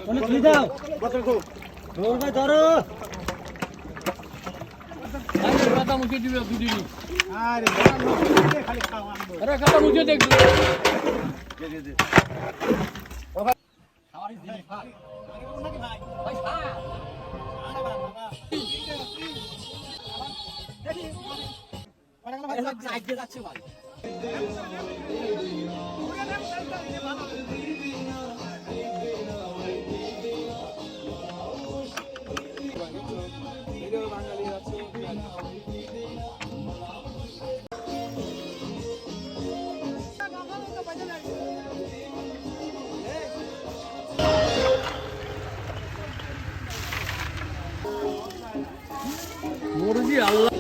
অনেক তুই দাও রোল ভাই ধরো কথা মুখে দিবে দুদিন আরে খালি খাওয়া আরে কথা মুখে দেখ মুরগি আল্লাহ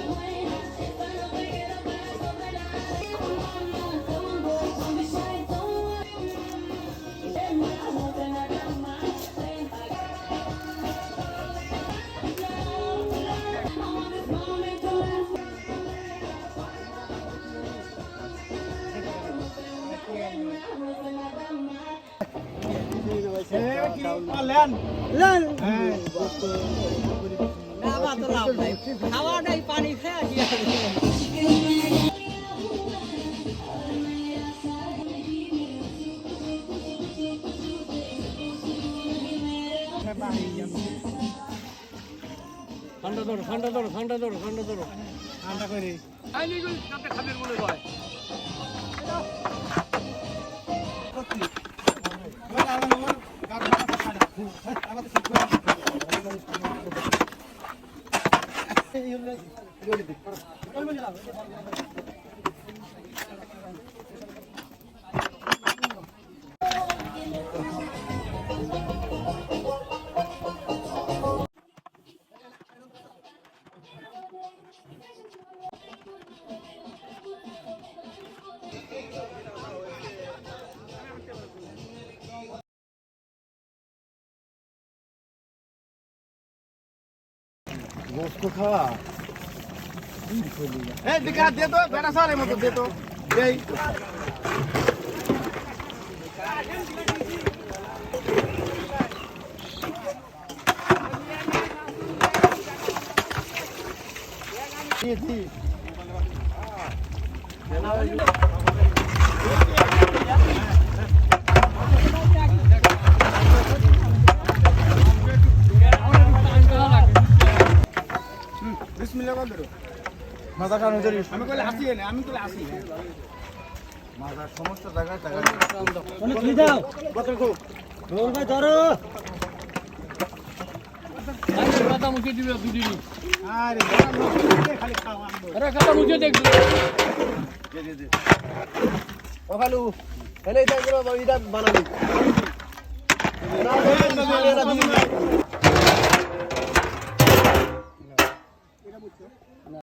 খাওয়াটাই পানি খেয়ে ঠান্ডা ধরো ঠান্ডা ধরো ঠান্ডা ধরো ঠান্ডা ধরো ঠান্ডা করে খাবেন বলে কয় গোস্ত খাওয়া এই দিকা দে তো বেটা সারে মতো দে তো এই জি বিসমিল্লাহ বলো মাথা কান ধরি আমি কইলে আসি না আমি কইলে আসি মাথা সমস্ত জায়গায় টাকা অনেক তুই দাও কত কো রোল ভাই ধরো কথা মুখে দিবে দুদিন আরে খালি খাওয়া আরে কথা মুখে দেখ ও খালু এলে এটা বানাবি